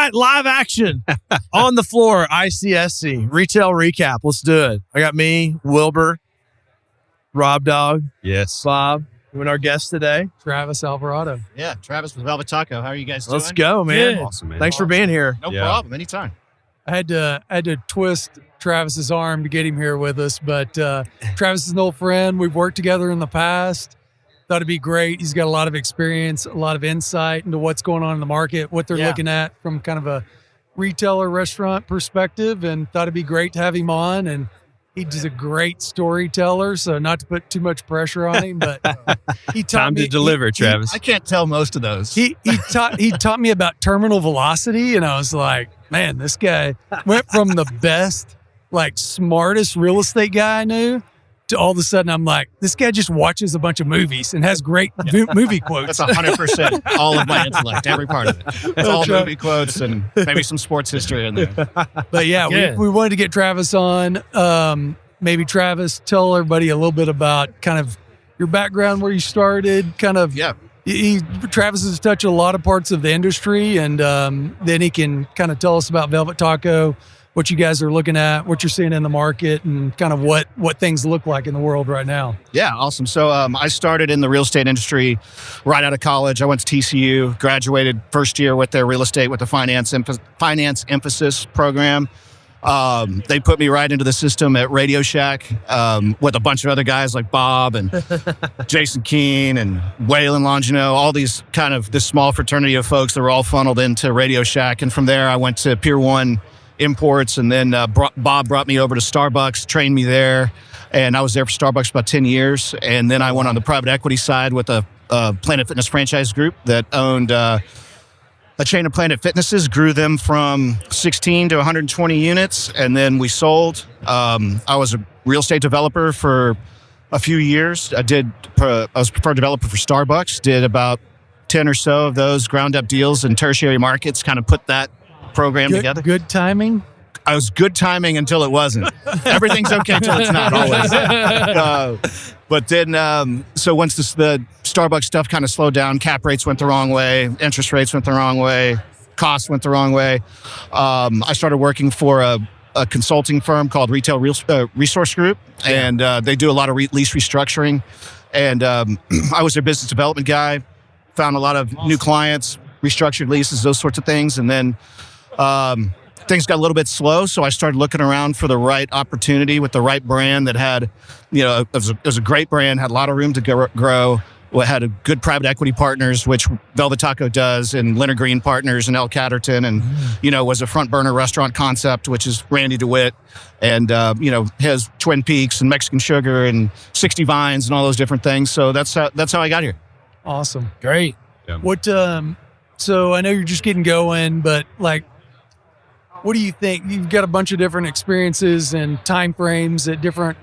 right, live action on the floor. ICSC retail recap. Let's do it. I got me, Wilbur, Rob Dog, Yes, Bob, and our guest today, Travis Alvarado. Yeah, Travis with Velvet Taco. How are you guys doing? Let's go, man. Good. awesome, man. Thanks for being here. No problem. Anytime. I had to twist Travis's arm to get him here with us, but Travis is an old friend. We've worked together in the past. Thought it'd be great. He's got a lot of experience, a lot of insight into what's going on in the market, what they're looking at from kind of a retailer restaurant perspective, and thought it'd be great to have him on. And he's a great storyteller, so not to put too much pressure on him, but he taught Time me to deliver, Travis. I can't tell most of those. He taught me about terminal velocity, and I was like, man, this guy went from the best, like smartest real estate guy I knew to all of a sudden I'm like, this guy just watches a bunch of movies and has great movie quotes. That's 100% all of my intellect, every part of it. It's all movie quotes and maybe some sports history in there. But yeah, we wanted to get Travis on. Maybe Travis, tell everybody a little bit about kind of your background, where you started, kind of. Yeah. Travis has touched a lot of parts of the industry, and then he can kind of tell us about Velvet Taco, what you guys are looking at, what you're seeing in the market, and kind of what things look like in the world right now. Yeah, awesome. So I started in the real estate industry right out of college. I went to TCU, graduated first year with their real estate with the finance emphasis program. They put me right into the system at Radio Shack with a bunch of other guys like Bob and Jason Keene and Waylon Longino, all these kind of this small fraternity of folks that were all funneled into Radio Shack. And from there, I went to Pier 1 Imports, and then Bob brought me over to Starbucks, trained me there, and I was there for Starbucks about 10 years. And then I went on the private equity side with a Planet Fitness franchise group that owned a chain of Planet Fitnesses, grew them from 16 to 120 units, and then we sold. I was a real estate developer for a few years. I was preferred developer for Starbucks, did about 10 or so of those ground up deals in tertiary markets, kind of put that program together. Good timing? I was good timing until it wasn't. Everything's okay until it's not always. But then, so once the Starbucks stuff kind of slowed down, cap rates went the wrong way, interest rates went the wrong way, costs went the wrong way. I started working for a consulting firm called Retail Resource Group, and they do a lot of lease restructuring. And I was their business development guy, found a lot of new clients, restructured leases, those sorts of things. And then things got a little bit slow, so I started looking around for the right opportunity with the right brand that had, it was a great brand, had a lot of room to grow, had a good private equity partners, which Velvet Taco does, and Leonard Green Partners and El Catterton, and, was a front burner restaurant concept, which is Randy DeWitt, and, has Twin Peaks and Mexican Sugar and 60 Vines and all those different things. So that's how I got here. Awesome. Great. Yeah. What, so I know you're just getting going, but like, what do you think? You've got a bunch of different experiences and time frames at different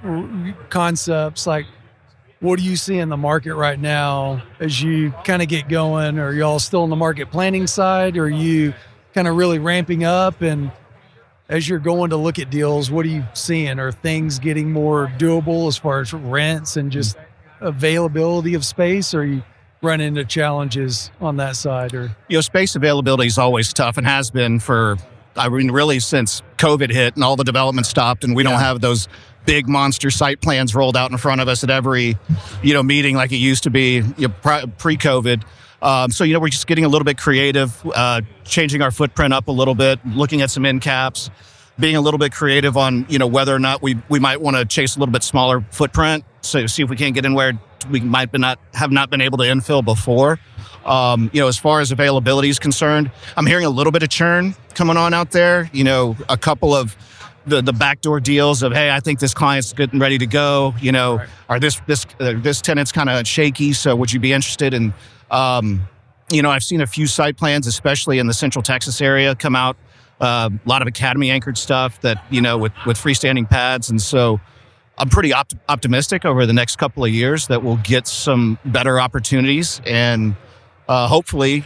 concepts. Like, what do you see in the market right now as you kind of get going? Are y'all still in the market planning side? Or are you kind of really ramping up? And as you're going to look at deals, what are you seeing? Are things getting more doable as far as rents and just availability of space? Or are you running into challenges on that side? Or space availability is always tough and has been really since COVID hit and all the development stopped, and we don't have those big monster site plans rolled out in front of us at every, meeting like it used to be pre-COVID. So, we're just getting a little bit creative, changing our footprint up a little bit, looking at some end caps, being a little bit creative on, whether or not we might want to chase a little bit smaller footprint. So see if we can't get in where we might have not been able to infill before. As far as availability is concerned, I'm hearing a little bit of churn coming on out there. A couple of the backdoor deals of, hey, I think this client's getting ready to go. Or this tenant's kind of shaky, so would you be interested in? I've seen a few site plans, especially in the Central Texas area, come out. A lot of academy anchored stuff that with freestanding pads, and so I'm pretty optimistic over the next couple of years that we'll get some better opportunities. And hopefully,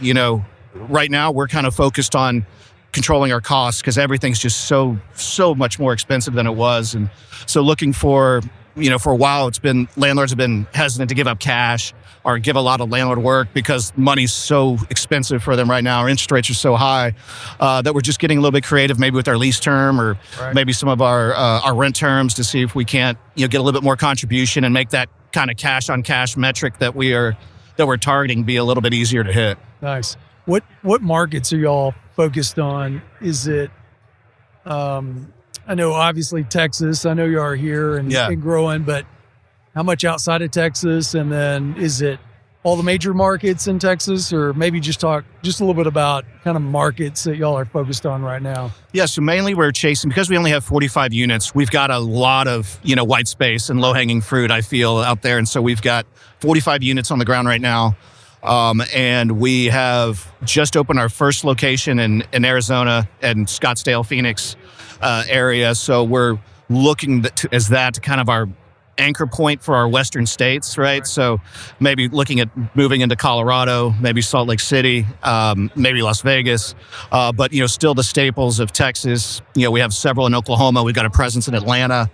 right now we're kind of focused on controlling our costs because everything's just so much more expensive than it was. And so looking for, for a while, landlords have been hesitant to give up cash or give a lot of landlord work because money's so expensive for them right now. Our interest rates are so high that we're just getting a little bit creative, maybe with our lease term or maybe some of our rent terms to see if we can't, get a little bit more contribution and make that kind of cash on cash metric that we're targeting be a little bit easier to hit. Nice. What markets are y'all focused on? Is it, I know obviously Texas, I know you are here and growing, but how much outside of Texas? And then is it all the major markets in Texas, or maybe just talk just a little bit about kind of markets that y'all are focused on right now? Yeah, so mainly we're chasing, because we only have 45 units, we've got a lot of, white space and low-hanging fruit, I feel, out there. And so we've got 45 units on the ground right now. And we have just opened our first location in Arizona and Scottsdale, Phoenix area. So we're looking as that kind of our anchor point for our western states, right? So maybe looking at moving into Colorado, maybe Salt Lake City, maybe Las Vegas, but still the staples of Texas. We have several in Oklahoma. We've got a presence in Atlanta,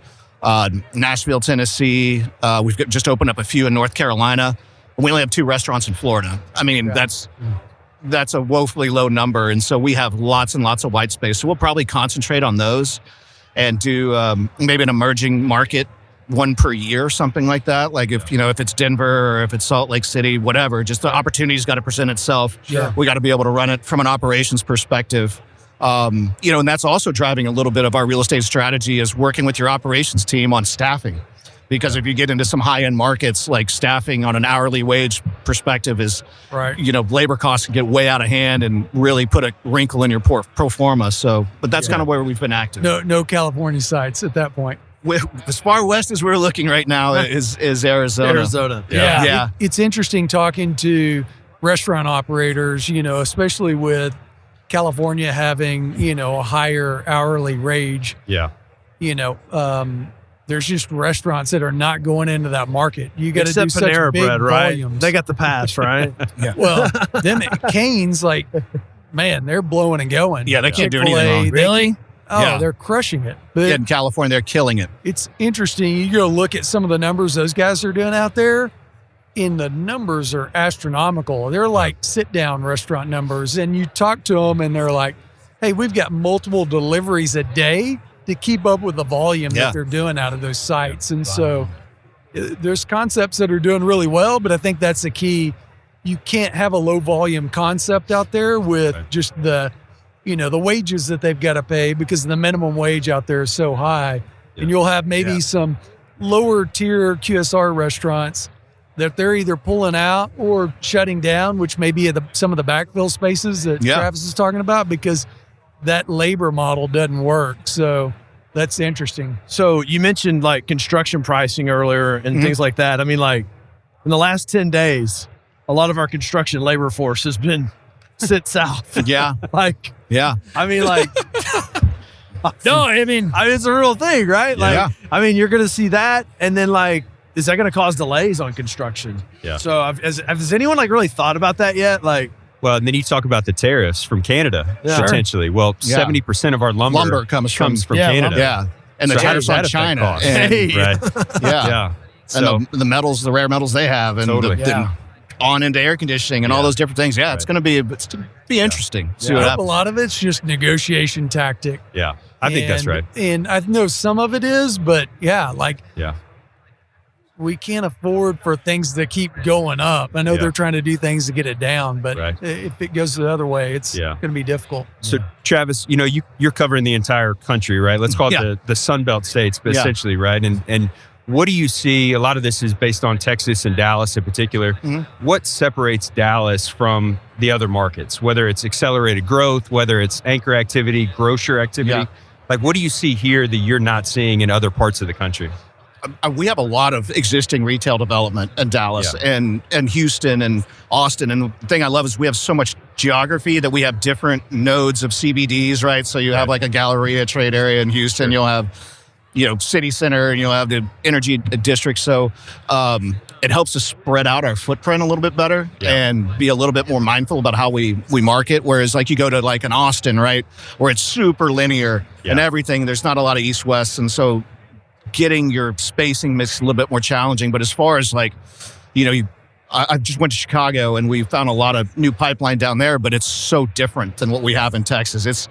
Nashville, Tennessee. We've just opened up a few in North Carolina. We only have 2 restaurants in Florida. I mean, that's a woefully low number, and so we have lots and lots of white space. So we'll probably concentrate on those and do maybe an emerging market, 1 per year, something like that. Like if it's Denver or if it's Salt Lake City, whatever, just the opportunity's got to present itself. Sure. We got to be able to run it from an operations perspective. And that's also driving a little bit of our real estate strategy, is working with your operations team on staffing. Because if you get into some high-end markets, like staffing on an hourly wage perspective is, labor costs can get way out of hand and really put a wrinkle in your pro forma. So, but that's kind of where we've been active. No California sites at that point. As far west as we're looking right now is Arizona. Arizona. Yeah. It's interesting talking to restaurant operators, especially with California having, a higher hourly wage. Yeah. There's just restaurants that are not going into that market. You got to do such Panera big Bread, right? volumes. They got the pass, right? Yeah. Well, them at Cane's, man, they're blowing and going. Yeah, they can't do Chick-fil-A, anything wrong. Really? Oh, Yeah. they're crushing it. But in California, they're killing it. it's interesting. You go look at some of the numbers those guys are doing out there, and the numbers are astronomical. They're like sit-down restaurant numbers. And you talk to them, and they're like, hey, we've got multiple deliveries a day to keep up with the volume that they're doing out of those sites. And so there's concepts that are doing really well, but I think that's the key. You can't have a low volume concept out there with just the wages that they've got to pay, because the minimum wage out there is so high. And you'll have maybe some lower tier QSR restaurants that they're either pulling out or shutting down, which may be some of the backfill spaces that Travis is talking about, because that labor model doesn't work. So that's interesting. So you mentioned like construction pricing earlier and things like that. I mean, like in the last 10 days, a lot of our construction labor force has been sit south. Yeah. I mean, like, No, I mean, it's a real thing, right? Like, I mean, you're going to see that. And then like, is that going to cause delays on construction? Yeah. So has anyone like really thought about that yet? Like, well, and then you talk about the tariffs from Canada, potentially. Well, 70% of our lumber comes from Canada. Canada. Yeah. And the So how tariffs does that on affect China. costs? And, Right. yeah. So, And the metals, the rare metals they have, and Totally. the on into air conditioning and all those different things. Yeah, it's going to be interesting. See what a happens. lot of it's just negotiation tactic. yeah, I think that's right. And I know some of it is, but Yeah. we can't afford for things to keep going up. I know they're trying to do things to get it down, but if it goes the other way, it's going to be difficult. So, Travis, you're covering the entire country, right? Let's call it the Sun Belt states, but essentially, right? And what do you see? A lot of this is based on Texas and Dallas in particular. What separates Dallas from the other markets, whether it's accelerated growth, whether it's anchor activity, grocer activity? Like, what do you see here that you're not seeing in other parts of the country? We have a lot of existing retail development in Dallas and Houston and Austin. And the thing I love is we have so much geography that we have different nodes of CBDs, right? So you have like a Galleria trade area in Houston. You'll have, city center, and you'll have the energy district. So it helps us spread out our footprint a little bit better and be a little bit more mindful about how we market. Whereas like you go to like an Austin, right, where it's super linear and everything, there's not a lot of east-west. And so getting your spacing mix a little bit more challenging. But as far as like, I just went to Chicago and we found a lot of new pipeline down there, but it's so different than what we have in Texas. It's,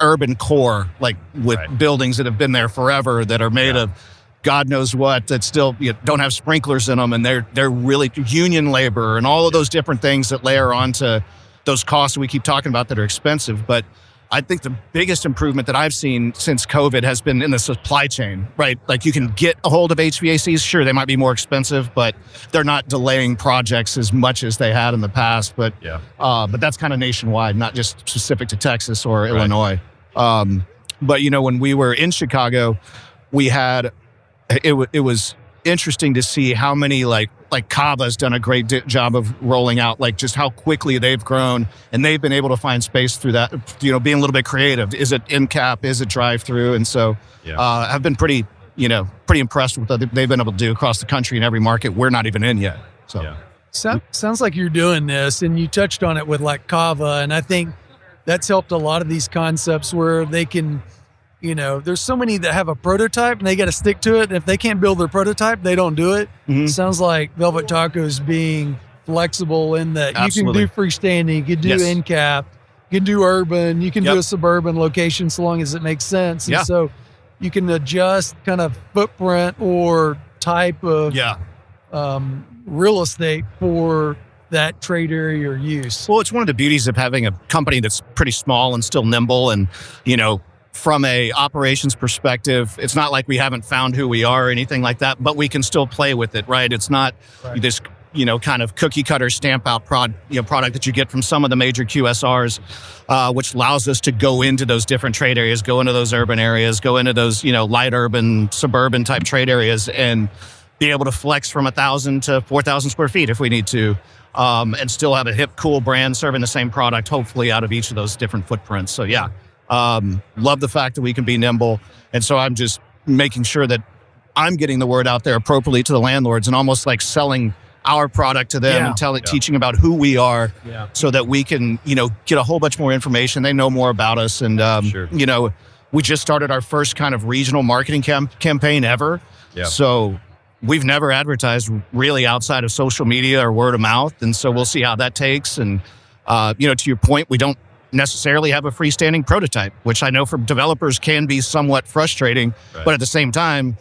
urban core, like with buildings that have been there forever that are made of God knows what, that still don't have sprinklers in them, and they're really union labor and all of those different things that layer onto those costs we keep talking about that are expensive. But I think the biggest improvement that I've seen since COVID has been in the supply chain, right? Like you can get a hold of HVACs. Sure, they might be more expensive, but they're not delaying projects as much as they had in the past. But that's kind of nationwide, not just specific to Texas or Illinois. But when we were in Chicago, we had, it was interesting to see how many like Kava's done a great job of rolling out, like just how quickly they've grown, and they've been able to find space through that, being a little bit creative. Is it end cap? Is it drive through? And so I've been pretty impressed with what they've been able to do across the country in every market we're not even in yet. So sounds like you're doing this, and you touched on it with like Kava, and I think that's helped a lot of these concepts where they can, there's so many that have a prototype and they got to stick to it. And if they can't build their prototype, they don't do it. Mm-hmm. Sounds like Velvet Taco's being flexible in that Absolutely. You can do freestanding, you can do end cap, you can do urban, you can do a suburban location so long as it makes sense. And so you can adjust kind of footprint or type of real estate for that trade area or use. Well, it's one of the beauties of having a company that's pretty small and still nimble, and from a operations perspective, it's not like we haven't found who we are or anything like that, but we can still play with it, right? It's not this, kind of cookie cutter stamp out product that you get from some of the major QSRs, which allows us to go into those different trade areas, go into those urban areas, go into those, light urban, suburban type trade areas, and be able to flex from 1,000 to 4,000 square feet if we need to, and still have a hip, cool brand serving the same product, hopefully out of each of those different footprints. So love the fact that we can be nimble. And so I'm just making sure that I'm getting the word out there appropriately to the landlords and almost like selling our product to them and teaching about who we are so that we can, get a whole bunch more information. They know more about us. And, we just started our first kind of regional marketing campaign ever. Yeah. So we've never advertised really outside of social media or word of mouth. And so we'll see how that takes. And, to your point, we don't necessarily have a freestanding prototype, which I know for developers can be somewhat frustrating, but at the same time,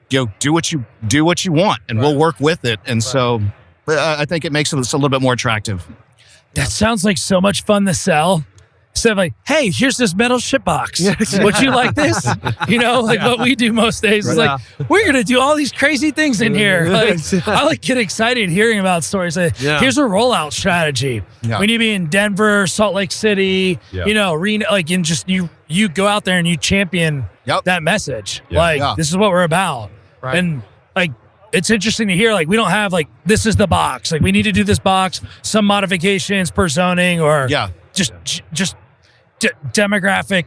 do what you want, and we'll work with it. And so I think it makes it a little bit more attractive. That sounds like so much fun to sell. Instead of like, hey, here's this metal ship box. Would you like this? What we do most days is like, we're going to do all these crazy things in here. I get excited hearing about stories. Here's a rollout strategy. Yeah. We need to be in Denver, Salt Lake City, Reno, and just you go out there and you champion that message. This is what we're about. Right. And it's interesting to hear, we don't have this is the box. We need to do this box, some modifications per zoning or just demographic,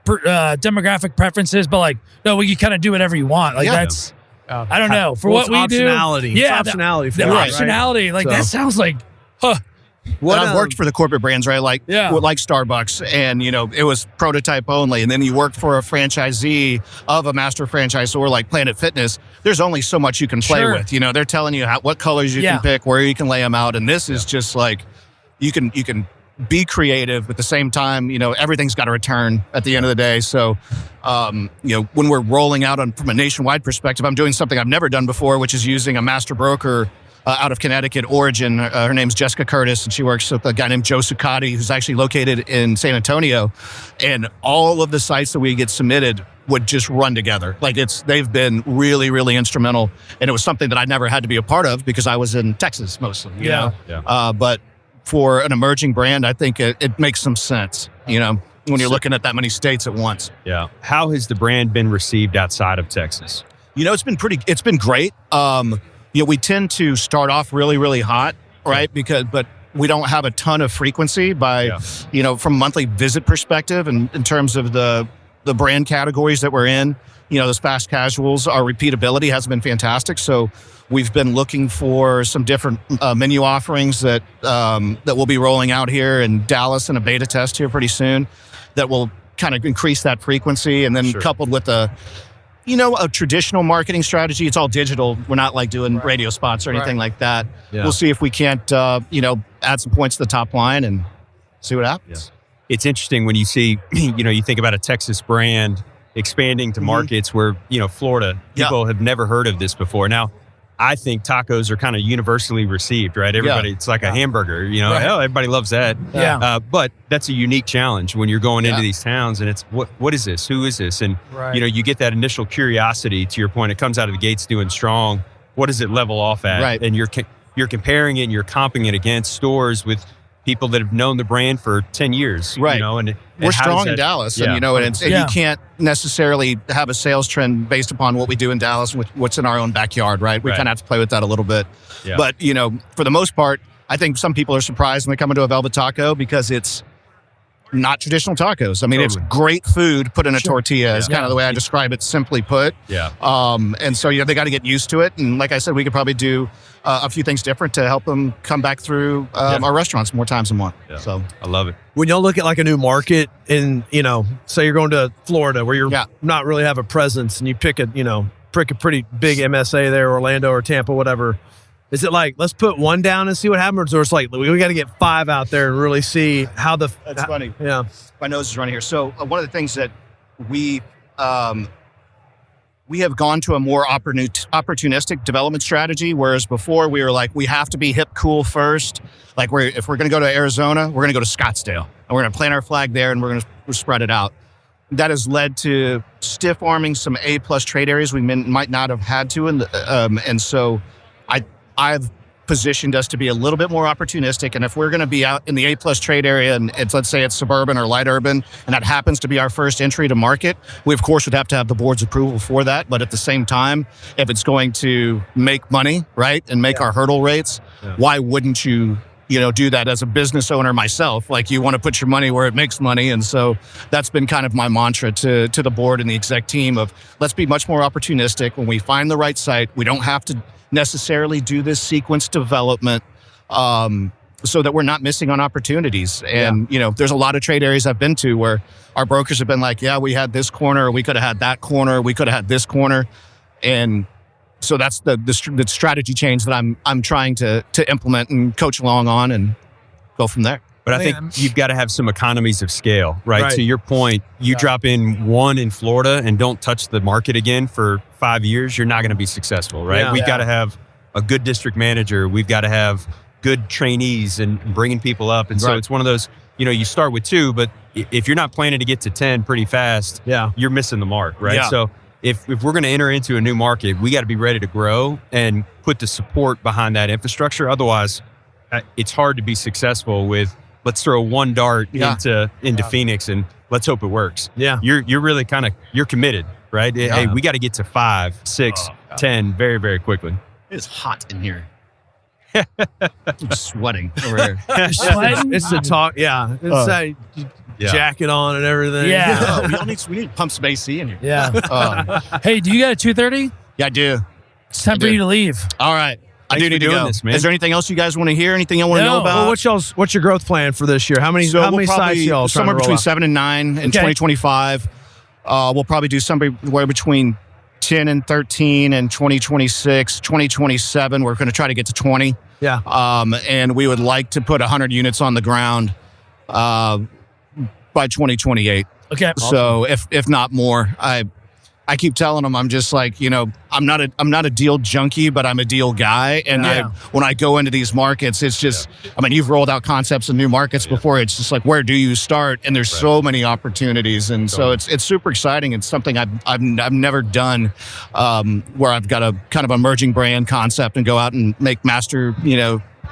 demographic preferences, but no, we can kind of do whatever you want. That's, I don't know, for what we optionality. do. Yeah, it's optionality. The optionality, right? That sounds like, I've worked for the corporate brands, right? Like Starbucks, and it was prototype only. And then you worked for a franchisee of a master franchisor like Planet Fitness. There's only so much you can play with. They're telling you what colors you can pick, where you can lay them out, and this is just like you can be creative at the same time. Everything's got to return at the end of the day. So, when we're rolling out from a nationwide perspective, I'm doing something I've never done before, which is using a master broker out of Connecticut origin. Her name's Jessica Curtis, and she works with a guy named Joe Succotti, who's actually located in San Antonio. And all of the sites that we get submitted would just run together. They've been really, really instrumental. And it was something that I never had to be a part of because I was in Texas mostly. You know? But for an emerging brand, I think it makes some sense, when you're looking at that many states at once. Yeah. How has the brand been received outside of Texas? It's been great. We tend to start off really, really hot, right? But we don't have a ton of frequency from a monthly visit perspective, and in terms of the brand categories that we're in, those fast casuals, our repeatability has been fantastic. So we've been looking for some different menu offerings that we'll be rolling out here in Dallas in a beta test here pretty soon that will kind of increase that frequency. And then coupled with a traditional marketing strategy. It's all digital. We're not like doing radio spots or anything like that. Yeah. We'll see if we can't, add some points to the top line and see what happens. Yeah. It's interesting when you see, you think about a Texas brand expanding to markets where, Florida, people have never heard of this before. Now, I think tacos are kind of universally received, right? Everybody, it's like a hamburger, everybody loves that. Yeah. But that's a unique challenge when you're going into these towns and it's, what is this? Who is this? And, you get that initial curiosity. To your point, it comes out of the gates doing strong. What does it level off at? Right. And you're comparing it and you're comping it against stores with people that have known the brand for 10 years, right? And we're strong in Dallas, and you can't necessarily have a sales trend based upon what we do in Dallas, what's in our own backyard, right? We kind of have to play with that a little bit. Yeah. But for the most part, I think some people are surprised when they come into a Velvet Taco because it's not traditional tacos. I mean, it's great food put in a tortilla is kind of the way I describe it, simply put. Yeah. And so, they got to get used to it. And like I said, we could probably do a few things different to help them come back through our restaurants more times than one. Yeah. So I love it. When y'all look at like a new market and, say you're going to Florida where you're not really have a presence and you pick a pretty big MSA there, Orlando or Tampa, whatever. Is it like, let's put one down and see what happens? Or it's like, we got to get 5 out there and really see how That's funny. Yeah. My nose is running here. So one of the things that we have gone to a more opportunistic development strategy, whereas before we were like, we have to be hip, cool first. Like if we're going to go to Arizona, we're going to go to Scottsdale. And we're going to plant our flag there and we're going to spread it out. That has led to stiff arming some A+ trade areas we might not have had to. And so I've positioned us to be a little bit more opportunistic. And if we're going to be out in the A+ trade area and let's say it's suburban or light urban, and that happens to be our first entry to market, we of course would have to have the board's approval for that. But at the same time, if it's going to make money, right, and make our hurdle rates, why wouldn't you, do that as a business owner myself? Like you want to put your money where it makes money. And so that's been kind of my mantra to the board and the exec team of let's be much more opportunistic. When we find the right site, we don't have to necessarily do this sequence development so that we're not missing on opportunities. And, there's a lot of trade areas I've been to where our brokers have been like, we had this corner, or we could have had that corner, we could have had this corner. And so that's the strategy change that I'm trying to implement and coach along on and go from there. But I think you've got to have some economies of scale, right? To your point, you drop in one in Florida and don't touch the market again for 5 years, you're not going to be successful, right? Yeah. We've got to have a good district manager. We've got to have good trainees and bringing people up. And so it's one of those, you start with 2, but if you're not planning to get to 10 pretty fast, you're missing the mark, right? Yeah. So if we're going to enter into a new market, we got to be ready to grow and put the support behind that infrastructure. Otherwise, it's hard to be successful with, let's throw one dart into Phoenix and let's hope it works. Yeah. You're really you're committed, right? Yeah. Hey, we got to get to 5, 6, 10 very, very quickly. It's hot in here. I'm sweating over here. It's the talk. Yeah. It's jacket on and everything. Yeah. we need pump some AC in here. Yeah. Hey, do you got a 2:30? Yeah, I do. It's time for you to leave. All right. I do need to go. This, man. Is there anything else you guys want to hear? Anything you want to know about? Well, what's your growth plan for this year? How many sites y'all somewhere between 7 and 9 in 2025. We'll probably do somewhere between 10 and 13 in 2026. 2027, we're going to try to get to 20. Yeah. And we would like to put 100 units on the ground by 2028. Okay. So if not more, I keep telling them, I'm just like, I'm not a deal junkie, but I'm a deal guy. And when I go into these markets, it's just, you've rolled out concepts in new markets before. It's just like, where do you start? And there's so many opportunities. And so it's super exciting. It's something I've never done, where I've got a kind of emerging brand concept and go out and make master,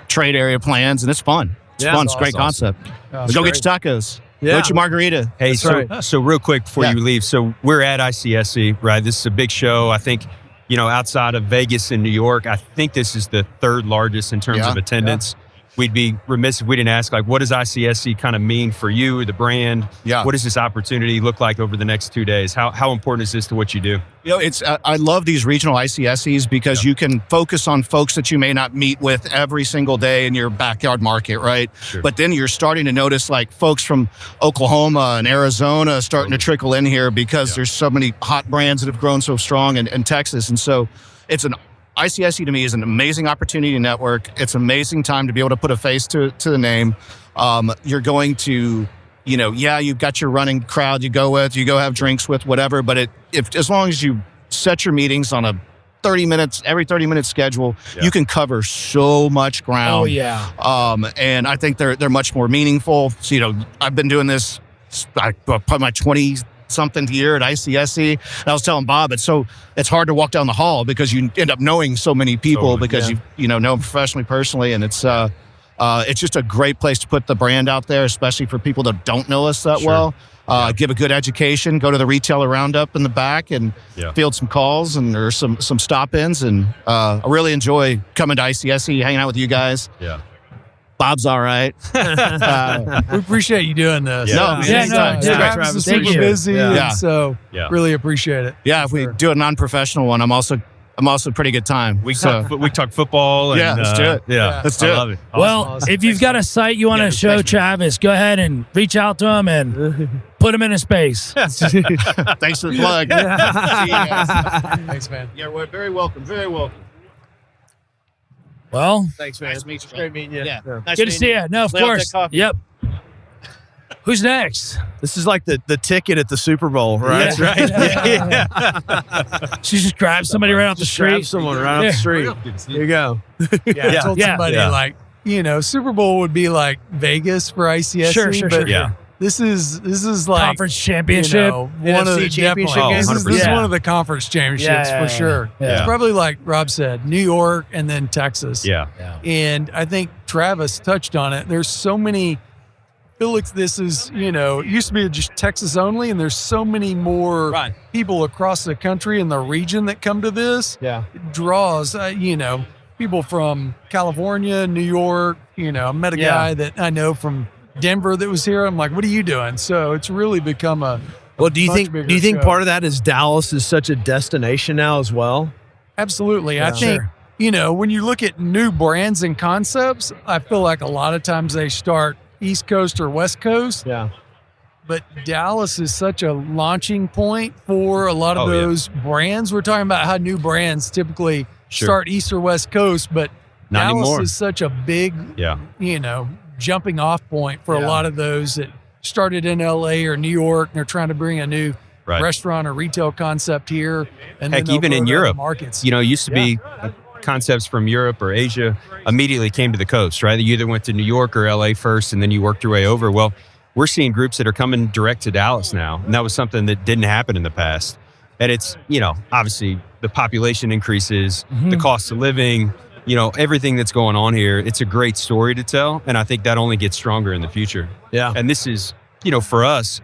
trade area plans. And it's fun. It's fun. It's a great concept. Let's go get your tacos. Yeah. Go get your margarita. Hey, so real quick before you leave, so we're at ICSC, right? This is a big show. I think, outside of Vegas and New York, I think this is the 3rd largest in terms of attendance. we'd be remiss if we didn't ask, like, what does ICSC kind of mean for you, the brand? Yeah. What does this opportunity look like over the next 2 days? How important is this to what you do? You know, it's I love these regional ICSCs because you can focus on folks that you may not meet with every single day in your backyard market, right? Sure. But then you're starting to notice like folks from Oklahoma and Arizona starting to trickle in here because there's so many hot brands that have grown so strong in Texas. And so ICSC to me is an amazing opportunity to network. It's an amazing time to be able to put a face to the name. You're going to, you know, you've got your running crowd you go have drinks with, whatever. But as long as you set your meetings on a every 30 minute schedule, you can cover so much ground. Oh yeah. And I think they're much more meaningful. So, you know, I've been doing this probably my 20-something year at ICSC. And I was telling Bob, it's hard to walk down the hall because you end up knowing so many people because you know them professionally, personally, and it's just a great place to put the brand out there, especially for people that don't know us that well. Give a good education, go to the retailer roundup in the back and field some calls or some stop-ins. And I really enjoy coming to ICSC, hanging out with you guys. Yeah. Bob's all right. We appreciate you doing this. Travis is thank super you. busy, and so Yeah. really appreciate it. Yeah, if we do a non-professional one, I'm also a pretty good time. We talk football. And, let's do it. Yeah, let's do I it. love it. Well, if you've got a site you want to show Travis, go ahead and reach out to him and put him in a space. Thanks for the plug. See you guys. Thanks, man. Yeah, we're very welcome. Very welcome. Well, Thanks, man. Nice to meet you. Great meeting you. Yeah. Nice good to meeting see you. No, of Lay out that course. coffee. Yep. Who's next? This is like the ticket at the Super Bowl, right? That's right. She just grabs somebody right off the Just street. grab someone right off the street. Here you go. I told somebody like, you know, Super Bowl would be like Vegas for ICSC. Sure. But Yeah. This is like Conference championship. You know, one of the NFC championship definitely- games? This is 100%. one of the conference championships Yeah. for sure. Yeah. It's probably like Rob said, New York and then Texas. Yeah. And I think Travis touched on it. There's so many. I feel like this is, you know, it used to be just Texas only, and there's so many more people across the country and the region that come to this. Yeah. It draws, you know, people from California, New York. You know, I met a guy that I know from Denver that was here. I'm like, what are you doing? So it's really become a Well, do you much think bigger show. part of that is Dallas is such a destination now as well? Absolutely. I think, you know, when you look at new brands and concepts, I feel like a lot of times they start East Coast or West Coast. Yeah. But Dallas is such a launching point for a lot of those brands. We're talking about how new brands typically start East or West Coast, but Not Dallas anymore. is such a big, you know, jumping off point for a lot of those that started in LA or New York, and they're trying to bring a new restaurant or retail concept here. And Heck, then even in go to Europe, other markets. you know, it used to be concepts from Europe or Asia immediately came to the coast, right? You either went to New York or LA first, and then you worked your way over. Well, we're seeing groups that are coming direct to Dallas now, and that was something that didn't happen in the past. And it's, you know, obviously the population increases, the cost of living, you know, everything that's going on here. It's a great story to tell, and I think that only gets stronger in the future. Yeah. And this is, you know, for us,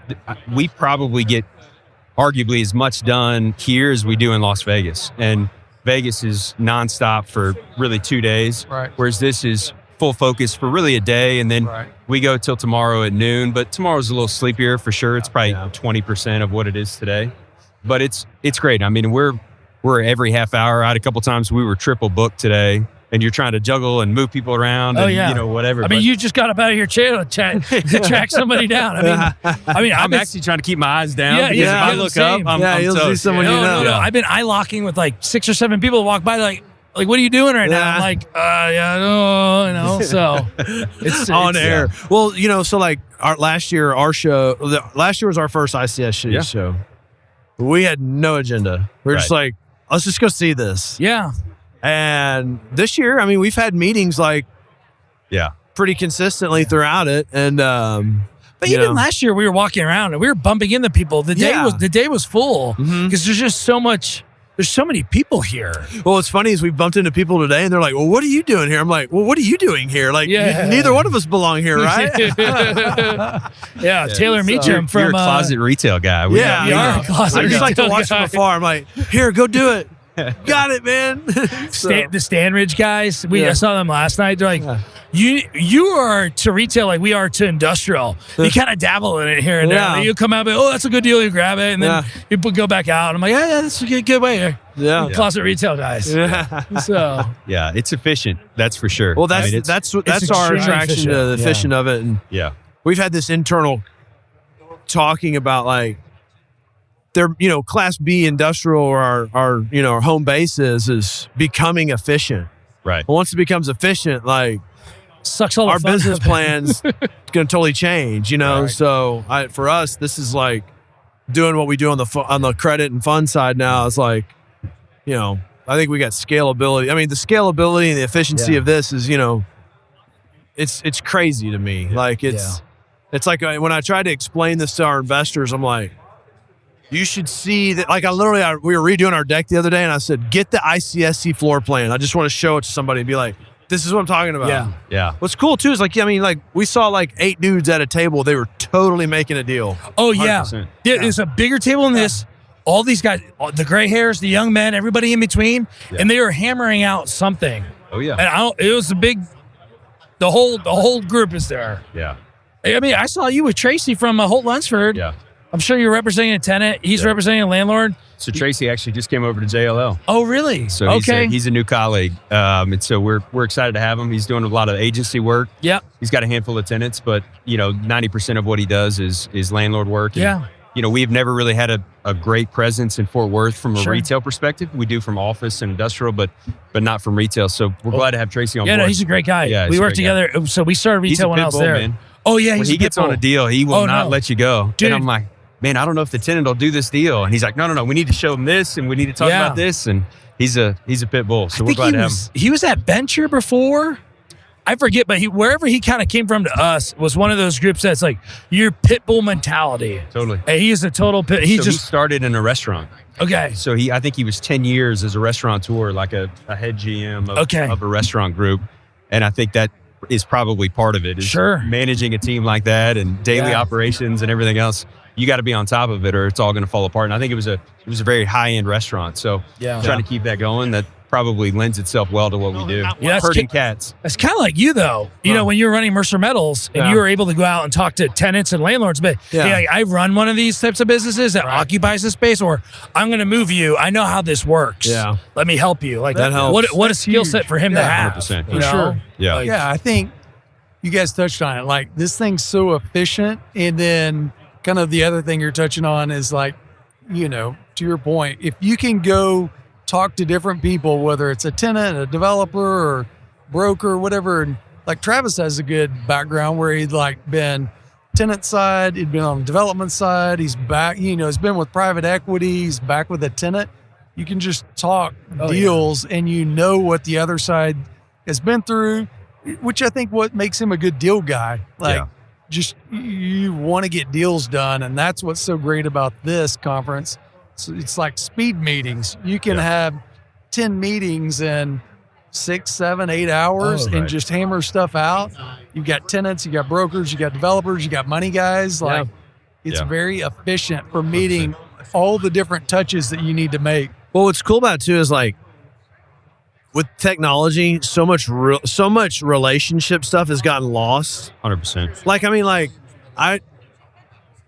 we probably get arguably as much done here as we do in Las Vegas. And Vegas is nonstop for really 2 days, whereas this is full focus for really a day, and then we go till tomorrow at noon. But tomorrow's a little sleepier for sure. It's probably 20% of what it is today, but it's great. I mean, we're every half hour. I had a couple times we were triple booked today, and you're trying to juggle and move people around and, you know, whatever. I mean, you just got up out of your chair to track somebody down. I mean, I'm actually trying to keep my eyes down because if I look same. up, I'm you'll see toast. someone you know. No. I've been eye locking with like 6 or 7 people that walk by, like, what are you doing right now? I'm like, no, you know. So it's on air. Well, you know, so like last year was our first ICSC show. We had no agenda. We were just like, let's just go see this. Yeah. And this year, I mean, we've had meetings like, pretty consistently throughout it. And, but even last year, we were walking around and we were bumping into people. The day was full because there's just so much. There's so many people here. Well, what's funny is we bumped into people today, and they're like, "Well, what are you doing here?" I'm like, "Well, what are you doing here? Like, neither one of us belong here, right?" Taylor Meacham from you're a closet retail guy. You are a closet I just like to retail watch guy. from afar. I'm like, "Here, go do it." Got it, man. The Stanridge guys, I saw them last night. They're like, you are to retail like we are to industrial. You kind of dabble in it here and there. You come out, but that's a good deal. You grab it, and then you go back out. I'm like, yeah, that's a good way here. Closet retail guys. So it's efficient. That's for sure. Well, that's our attraction to the efficient of it. And we've had this internal talking about like they're Class B industrial or our home base is becoming efficient. Right. Well, once it becomes efficient, like sucks all the our fun business plan's going to totally change. Right. So for us, this is like doing what we do on the credit and fund side now. It's like, I think we got scalability. I mean, the scalability and the efficiency of this is, it's crazy to me. Like it's like when I try to explain this to our investors, I'm like, you should see that. Like we were redoing our deck the other day, and I said, get the ICSC floor plan. I just want to show it to somebody and be like, this is what I'm talking about. Yeah. What's cool too is like, we saw like 8 dudes at a table. They were totally making a deal. Oh yeah. There's a bigger table than this. All these guys, the gray hairs, the young men, everybody in between, and they were hammering out something. Oh yeah. And it was the whole group is there. Yeah. I mean, I saw you with Tracy from Holt Lunsford. Yeah. I'm sure you're representing a tenant. He's representing a landlord. So Tracy actually just came over to JLL. Oh, really? So he's a new colleague. And so we're excited to have him. He's doing a lot of agency work. Yep. He's got a handful of tenants, but 90% of what he does is landlord work. And, we've never really had a great presence in Fort Worth from a retail perspective. We do from office and industrial, but not from retail. So we're glad to have Tracy on board. Yeah, no, he's a great guy. Yeah, we worked together. So we started retail when I was there. Man. Oh yeah, when he gets on a deal, he will not let you go. Dude. And I'm like, man, I don't know if the tenant will do this deal. And he's like, no, we need to show him this, and we need to talk about this. And he's a pit bull. So we're glad to have him. He was at Venture before. I forget, but wherever he kind of came from to us was one of those groups that's like your pit bull mentality. Totally. And he is a total pit. He started in a restaurant. Okay. So I think he was 10 years as a restaurateur, like a head GM of a restaurant group. And I think that is probably part of it. Is managing a team like that and daily operations and everything else. You got to be on top of it, or it's all going to fall apart. And I think it was a very high end restaurant. So trying to keep that going, that probably lends itself well to what we do. Herding cats. It's kind of like you though. When you were running Mercer Metals and you were able to go out and talk to tenants and landlords, but hey, I run one of these types of businesses that occupies the space, or I'm going to move you. I know how this works. Yeah. Let me help you. Like that helps. What a skill set for him to have. 100%. For sure. Yeah. I think you guys touched on it. Like this thing's so efficient, and then kind of the other thing you're touching on is like, to your point, if you can go talk to different people, whether it's a tenant, a developer, or broker, whatever. And like Travis has a good background where he'd like been tenant side, he'd been on the development side. He's back, he's been with private equity. He's back with a tenant. You can just talk deals and what the other side has been through, which I think what makes him a good deal guy. Like just you want to get deals done. And that's what's so great about this conference. So it's like speed meetings. You can have 10 meetings in 6, 7, 8 hours and just hammer stuff out. You've got tenants, you got brokers, you got developers, you got money guys. Like it's very efficient for meeting all the different touches that you need to make. Well, what's cool about it too is like with technology, so much relationship stuff has gotten lost. 100%. Like,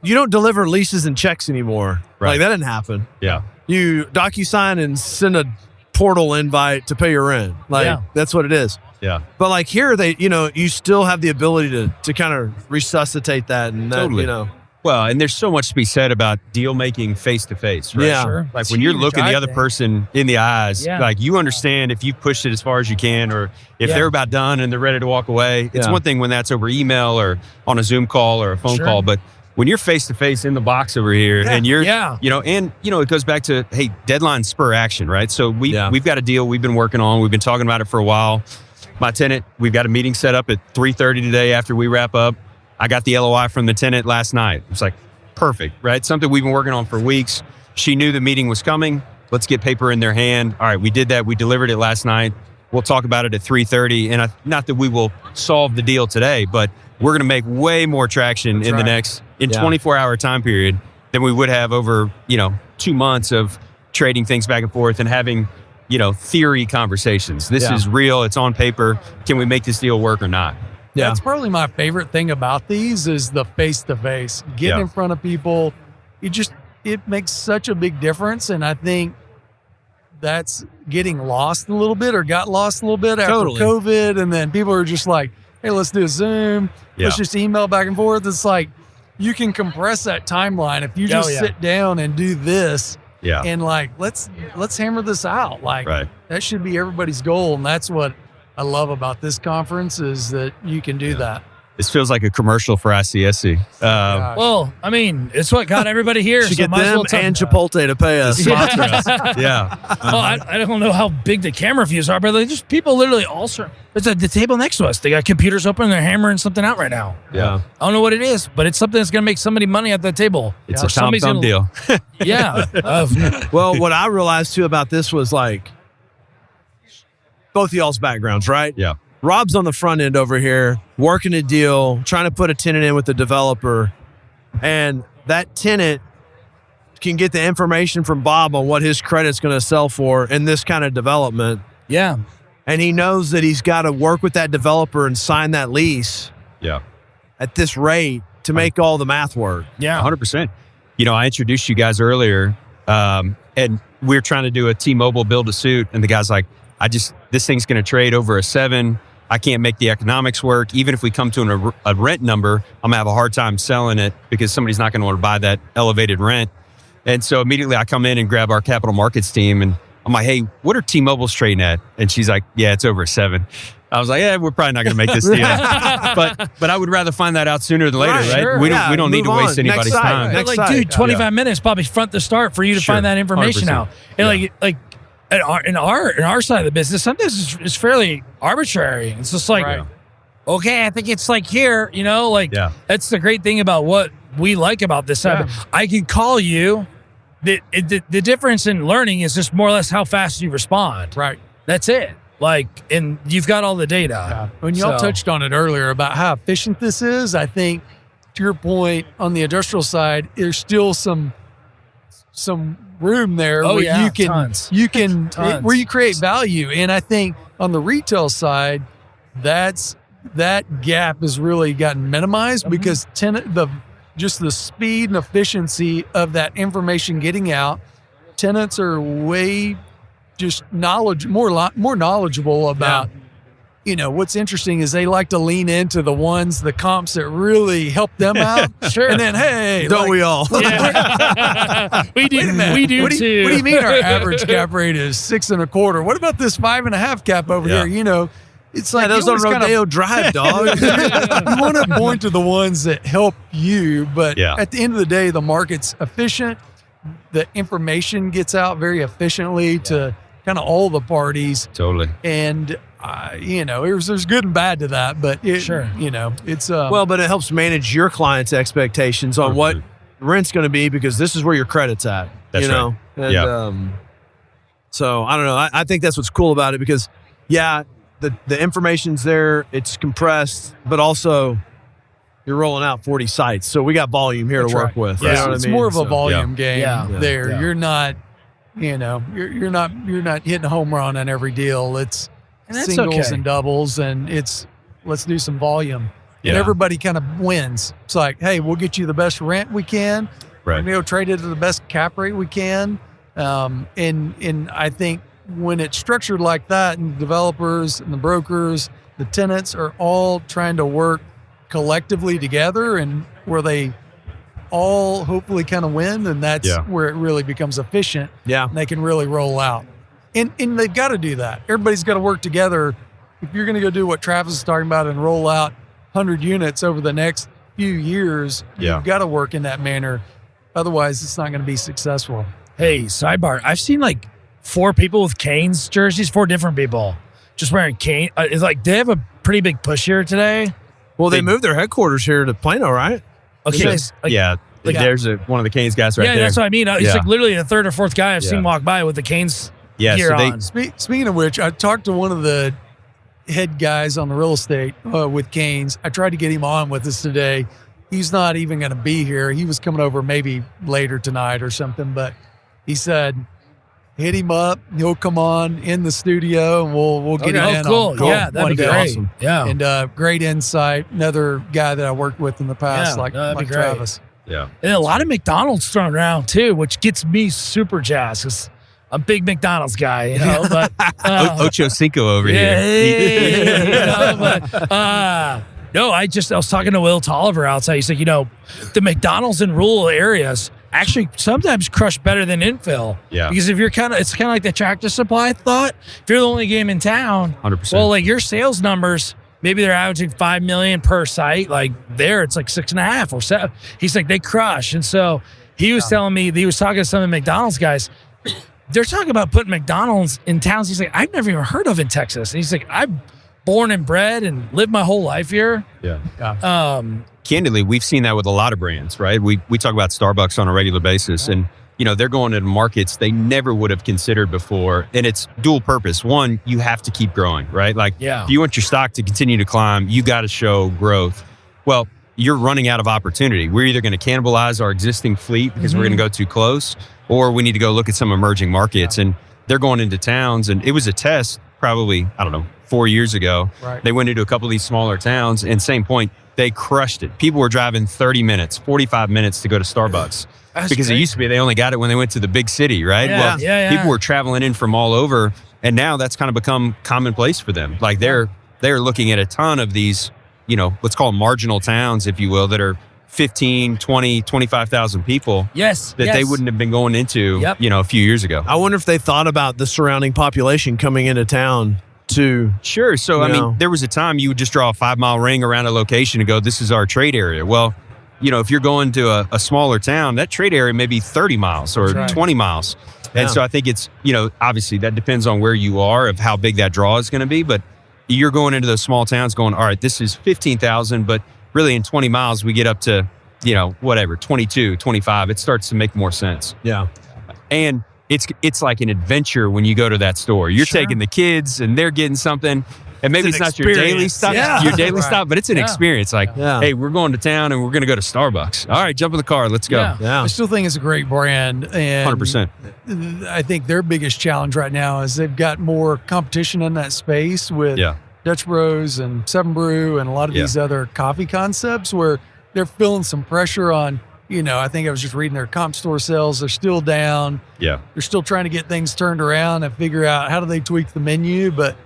you don't deliver leases and checks anymore. Right. Like that didn't happen. Yeah. You DocuSign and send a portal invite to pay your rent. Like that's what it is. Yeah. But like here, you still have the ability to kind of resuscitate that and that, totally. Well, and there's so much to be said about deal making face to face, right? Yeah. Sure. Like when you're looking the other person in the eyes, like you understand if you pushed it as far as you can, or if they're about done and they're ready to walk away. It's one thing when that's over email or on a Zoom call or a phone call, but when you're face to face in the box over here and you're, it goes back to, hey, deadline spur action, right? So we've got a deal we've been working on. We've been talking about it for a while. My tenant, we've got a meeting set up at 3:30 today after we wrap up. I got the LOI from the tenant last night. It's like, perfect, right? Something we've been working on for weeks. She knew the meeting was coming. Let's get paper in their hand. All right, we did that. We delivered it last night. We'll talk about it at 3:30. And not that we will solve the deal today, but we're going to make way more traction in the next 24-hour time period than we would have over, 2 months of trading things back and forth and having, theory conversations. This is real. It's on paper. Can we make this deal work or not? Yeah. That's probably my favorite thing about these is the face-to-face. Getting in front of people, it makes such a big difference. And I think that's getting lost a little bit or got lost a little bit after COVID. And then people are just like, hey, let's do a Zoom. Let's just email back and forth. It's like you can compress that timeline if you just sit down and do this. Yeah. And like, let's hammer this out. Like that should be everybody's goal. And that's what I love about this conference is that you can do that. This feels like a commercial for ICSC. Well, I mean, it's what got everybody here. Should get them and Chipotle to pay us. Sponsor us. Yeah. Well, I don't know how big the camera views are, but just people literally also. It's at the table next to us. They got computers open and they're hammering something out right now. Yeah. I don't know what it is, but it's something that's going to make somebody money at that table. It's a Tom Thumb deal. Yeah. Well, what I realized too about this was like both of y'all's backgrounds, right? Yeah. Rob's on the front end over here, working a deal, trying to put a tenant in with the developer. And that tenant can get the information from Bob on what his credit's going to sell for in this kind of development. Yeah. And he knows that he's got to work with that developer and sign that lease at this rate to make all the math work. Yeah. 100%. I introduced you guys earlier, and we were trying to do a T-Mobile build-to-suit, and the guy's like, this thing's going to trade over a 7. I can't make the economics work. Even if we come to a rent number, I'm going to have a hard time selling it because somebody's not going to want to buy that elevated rent. And so immediately I come in and grab our capital markets team and I'm like, hey, what are T-Mobile's trading at? And she's like, yeah, it's over a 7. I was like, yeah, we're probably not going to make this deal. but I would rather find that out sooner than later, right? Sure. We don't need to waste anybody's time. Right. Like, dude, 25 minutes probably front to start for you to find that information 100%. out. And like in our side of the business, sometimes it's fairly arbitrary. It's just like, okay, I think it's like here, that's the great thing about what we like about this side. I can call you. The difference in learning is just more or less how fast you respond. Right. That's it. Like, and you've got all the data. Yeah. When y'all touched on it earlier about how efficient this is, I think to your point on the industrial side, there's still some room there where you can where you create value. And I think on the retail side, that gap has really gotten minimized because just the speed and efficiency of that information getting out. Tenants are way just more knowledgeable about, what's interesting is they like to lean into the comps that really help them out. Sure. And then, hey, don't we all? Yeah. We do too. What do you mean our average cap rate is 6.25? What about this 5.5 cap over here? It's like those on Rodeo Drive, dog. You want to point to the ones that help you, but at the end of the day, the market's efficient. The information gets out very efficiently to kind of all the parties. Totally. And, there's good and bad to that, but it's... but it helps manage your client's expectations on what rent's going to be because this is where your credit's at. That's right. And, so, I don't know. I think that's what's cool about it because, the information's there, it's compressed, but also you're rolling out 40 sites. So we got volume here to work with. Yeah. You know what It's I mean? more of a volume game there. Yeah. You're not, you're not hitting a home run on every deal. It's singles and doubles and let's do some volume. And everybody kind of wins. It's like, hey, we'll get you the best rent we can. Right. We're going to go trade it at the best cap rate we can. And I think when it's structured like that and the developers and the brokers, the tenants are all trying to work collectively together and where they all hopefully kind of win, and that's where it really becomes efficient. Yeah. And they can really roll out. And they've got to do that. Everybody's got to work together. If you're going to go do what Travis is talking about and roll out 100 units over the next few years, you've got to work in that manner. Otherwise, it's not going to be successful. Hey, sidebar. I've seen like 4 people with Canes jerseys, 4 different people just wearing Canes. It's like they have a pretty big push here today. Well, they moved their headquarters here to Plano, right? Okay. There's one of the Canes guys right there. Yeah, that's what I mean. It's like literally the 3rd or 4th guy I've seen walk by with the Canes gear on. Speaking of which, I talked to one of the head guys on the real estate with Canes. I tried to get him on with us today. He's not even going to be here. He was coming over maybe later tonight or something, but he said, hit him up. He'll come on in the studio, and we'll get him in. Cool. Yeah, that'd be great. Awesome. Yeah. And great insight. Another guy that I worked with in the past, Yeah, like that'd be great. Travis. Yeah. And a lot of McDonald's thrown around too, which gets me super jazzed. 'Cause I'm a big McDonald's guy, you know. But Ocho Cinco over yeah, here. you know, but, no, I was talking to Will Tolliver outside. He said, the McDonald's in rural areas actually sometimes crush better than infill. Yeah. Because if you're it's kind of like the Tractor Supply thought. If you're the only game in town, 100%. well, like your sales numbers, maybe they're averaging 5 million per site. Like there, it's like 6.5 or 7. He's like, they crush. And so he was telling me, he was talking to some of the McDonald's guys. They're talking about putting McDonald's in towns he's like, I've never even heard of in Texas. And he's like, I'm born and bred and lived my whole life here. Yeah. Candidly, we've seen that with a lot of brands, right? We talk about Starbucks on a regular basis, and they're going into markets they never would have considered before, and it's dual purpose. One, you have to keep growing, right? Like, if you want your stock to continue to climb, you got to show growth. Well, you're running out of opportunity. We're either going to cannibalize our existing fleet because we're going to go too close, or we need to go look at some emerging markets. And they're going into towns, and it was a test probably, 4 years ago. Right. They went into a couple of these smaller towns, and same point, they crushed it. People were driving 30 minutes, 45 minutes to go to Starbucks. Because it used to be they only got it when they went to the big city, right? People were traveling in from all over, and now that's kind of become commonplace for them. Like they're looking at a ton of these, let's call them marginal towns, if you will, that are 15, 20, 25,000 people. Yes. That they wouldn't have been going into, a few years ago. I wonder if they thought about the surrounding population coming into town too. Sure. So, I mean, there was a time you would just draw a 5-mile ring around a location and go, this is our trade area. Well, if you're going to a smaller town, that trade area may be 30 miles or 20 miles. And so I think it's, obviously that depends on where you are of how big that draw is going to be. But you're going into those small towns going, all right, this is 15,000, but really in 20 miles, we get up to, 22, 25. It starts to make more sense. Yeah. And it's like an adventure when you go to that store. You're taking the kids and they're getting something. And maybe it's not your daily stop, stop, but it's an experience. Like, hey, we're going to town and we're going to go to Starbucks. All right, jump in the car. Let's go. I still think it's a great brand. And 100%. I think their biggest challenge right now is they've got more competition in that space with Dutch Bros and Seven Brew and a lot of these other coffee concepts where they're feeling some pressure on, I think I was just reading their comp store sales. They're still down. Yeah. They're still trying to get things turned around and figure out how do they tweak the menu. But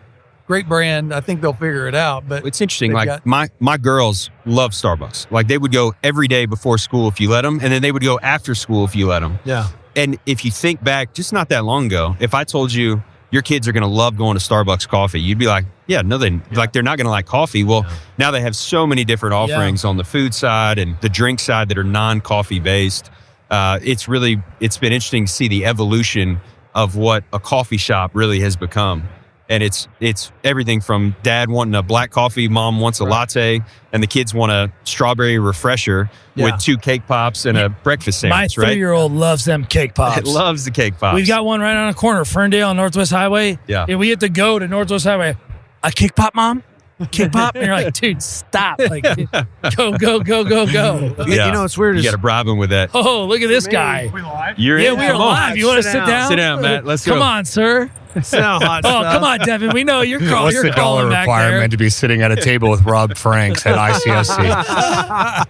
great brand. I think they'll figure it out. But it's interesting. Like my girls love Starbucks. Like they would go every day before school if you let them. And then they would go after school if you let them. Yeah. And if you think back, just not that long ago, if I told you your kids are going to love going to Starbucks coffee, you'd be like, they're not going to like coffee. Well, now they have so many different offerings on the food side and the drink side that are non-coffee based. It's been interesting to see the evolution of what a coffee shop really has become. And it's everything from dad wanting a black coffee, mom wants a latte, and the kids want a strawberry refresher with 2 cake pops and a breakfast sandwich, My 3-year-old loves them cake pops. It loves the cake pops. We've got one right on the corner, Ferndale on Northwest Highway. Yeah. And we have to go to Northwest Highway. A cake pop, Mom? Cake pop? And you're like, dude, stop. Like, go. Yeah. It's weird. You got to bribe him with that. Oh, look at this guy. We live? You're in. We're Come on. live. You want to sit down? Sit down, Matt. Let's go. Come on, sir. Come on, Devin. We know you're crawling. What's the dollar back requirement there. to be sitting at a table with Rob Franks at ICSC?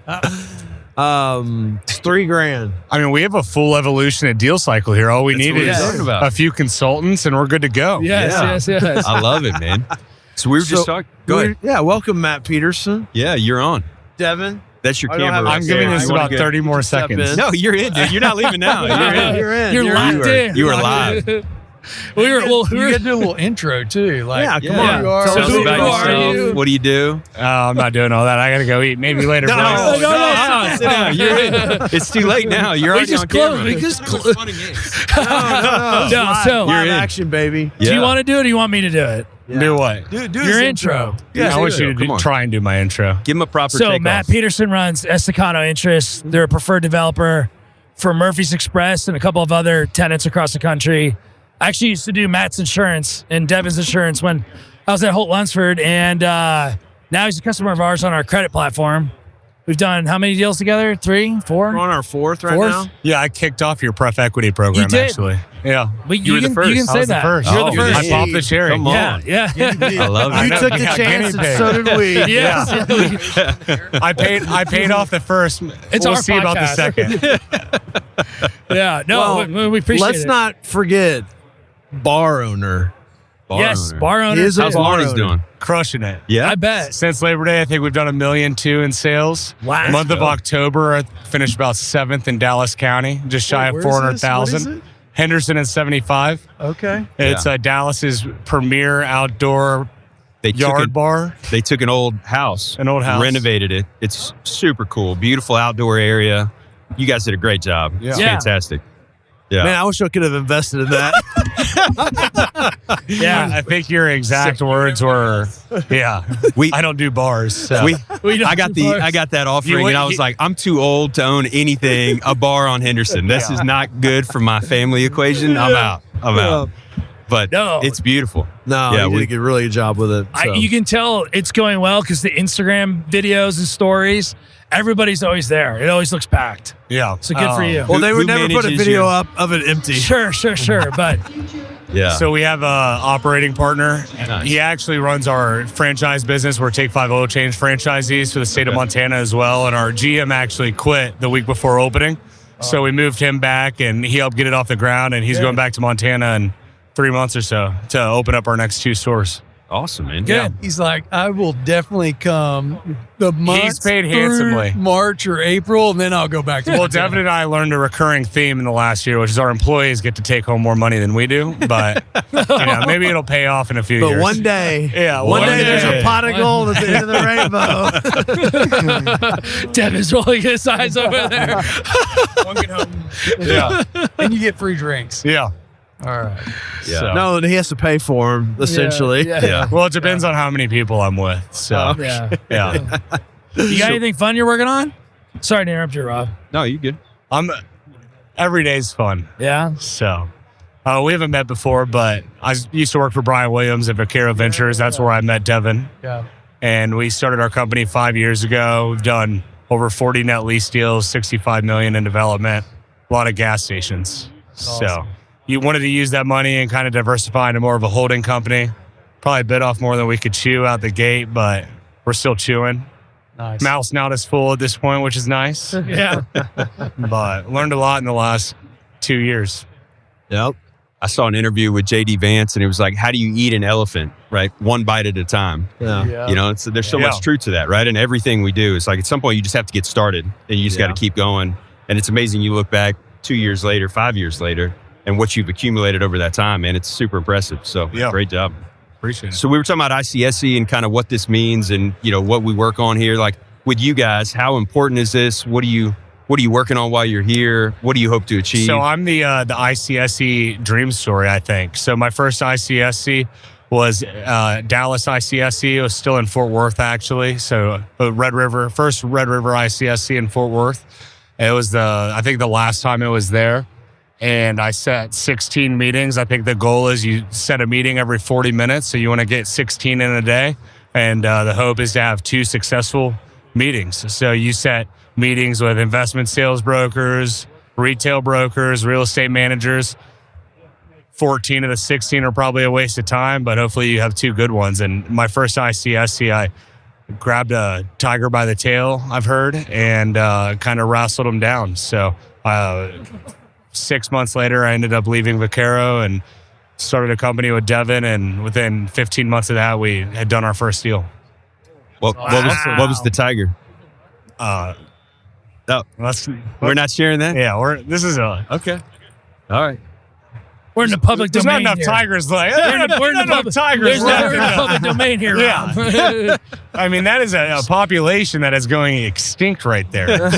It's $3,000. I mean, we have a full evolution of deal cycle here. All we need what is we're talking about. a few consultants, and we're good to go. Yes. I love it, man. So we were just talking. Go ahead. Yeah, welcome, Matt Peterson. Yeah, you're on. Devin. That's your I don't camera. have- right I'm there. giving this You wanna about go- 30 more step seconds. in? No, you're in, dude. You're not leaving now. You're in. You're locked in. You are live. You got to do a little intro too. Like, Come on. you are. Tell us who about are yourself. you? What do you do? Oh, I'm not doing all that. I got to go eat. Maybe later. boys. No, sit down. You're in. It's too late now. You're already on camera. We just closed. No, so Live in. action, baby. do you want to do it or do you want me to do it? Do what? Do Your his intro. I want you Come to on. try and do my intro. Give him a proper So takeoff. Matt Peterson runs Estacado Interest. They're a preferred developer for Murphy's Express and a couple of other tenants across the country. I actually used to do Matt's insurance and Devin's insurance when I was at Holt Lunsford, and now he's a customer of ours on our credit platform. We've done how many deals together? 3, 4? We're on our fourth right Fourth? now. Yeah, I kicked off your pref equity program, You did? actually. Yeah. But You were the first. You can I say was that. the first. You're Oh, the first. I popped the cherry. Come on. Yeah. I love it. You know, took the yeah, chance, guinea and so did we. Yes. I paid off the first. It's we'll our see about the podcast. second. Yeah. No, we appreciate Let's it. not forget bar owner. Yes, owner. bar owner. He is a How's bar Lonnie's owner. doing? Crushing it. Yeah. I bet. Since Labor Day, I think we've done $1.2 million in sales. Wow. Month of October, I finished about 7th in Dallas County, just shy Wait, of where is this? What is 400,000. it? Henderson and 75. Okay. It's Dallas's premier outdoor They took yard it- bar. They took an old house, renovated it. It's super cool, beautiful outdoor area. You guys did a great job. It's Yeah. fantastic. Yeah. Man, I wish I could have invested in that. Yeah. I think your exact words were, I don't do bars. So. We don't I got do bars. I got that offering, You- and I was like, I'm too old to own anything. A bar on Henderson. This is not good for my family equation. I'm out. But No. it's beautiful. No, Yeah, you did a really good job with it. So. You can tell it's going well because the Instagram videos and stories, everybody's always there. It always looks packed. Yeah. So good for you. well, they Who would never put a manages video you? up of it empty. Sure. But Yeah. So we have a operating partner. Nice. He actually runs our franchise business. We're Take 5 Oil Change franchisees for the state of Montana as well. And our GM actually quit the week before opening. So we moved him back, and he helped get it off the ground. And he's going back to Montana in 3 months or so to open up our next 2 stores. Awesome, man. good. He's like, I will definitely come the month He's paid through handsomely. March or April, and then I'll go back to Well, Montana. Devin and I learned a recurring theme in the last year, which is our employees get to take home more money than we do. But maybe it'll pay off in a few But years. one day, Yeah, one one day there's day. a pot of gold at the end of the rainbow. Devin's rolling his eyes over there. Yeah. and you get free drinks. Yeah. All right. Yeah. So- No, he has to pay for them, essentially. Yeah. Well, it depends on how many people I'm with. So, Yeah. yeah. You got anything fun you're working on? Sorry to interrupt you, Rob. No, you good. Every day's fun. Yeah. So, we haven't met before, but I used to work for Brian Williams at Vaquero Ventures. That's where I met Devin. Yeah. And we started our company 5 years ago. We've done over 40 net lease deals, 65 million in development, a lot of gas stations. So you wanted to use that money and kind of diversify into more of a holding company. Probably bit off more than we could chew out the gate, but we're still chewing. Nice. Mouth's not as full at this point, which is nice. Yeah. But learned a lot in the last 2 years. Yep. I saw an interview with JD Vance, and it was like, how do you eat an elephant, right? One bite at a time. Yeah. Yeah. You know, there's so much truth to that, right? And everything we do, it's like at some point you just have to get started, and you just got to keep going. And it's amazing. You look back 2 years later, 5 years later, and what you've accumulated over that time, man, it's super impressive. So great job. Appreciate it. So we were talking about ICSC and kind of what this means, and what we work on here. Like with you guys, how important is this? What are you working on while you're here? What do you hope to achieve? So I'm the ICSC dream story, I think. So my first ICSC was Dallas ICSC. It was still in Fort Worth, actually. So first Red River ICSC in Fort Worth. It was I think the last time it was there. And I set 16 meetings. I think the goal is you set a meeting every 40 minutes. So you want to get 16 in a day. And the hope is to have 2 successful meetings. So you set meetings with investment sales brokers, retail brokers, real estate managers. 14 of the 16 are probably a waste of time, but hopefully you have 2 good ones. And my first ICSC, I grabbed a tiger by the tail, I've heard, and kind of wrestled him down. So 6 months later, I ended up leaving Vaquero and started a company with Devin. And within 15 months of that, we had done our first deal. what was the tiger? We're not sharing that? Yeah, this is Okay. All right. We're in the public there's domain. not enough here. tigers. We're in the enough tigers. There's left. not enough public domain here, Yeah. Rob. I mean, that is a population that is going extinct right there. Good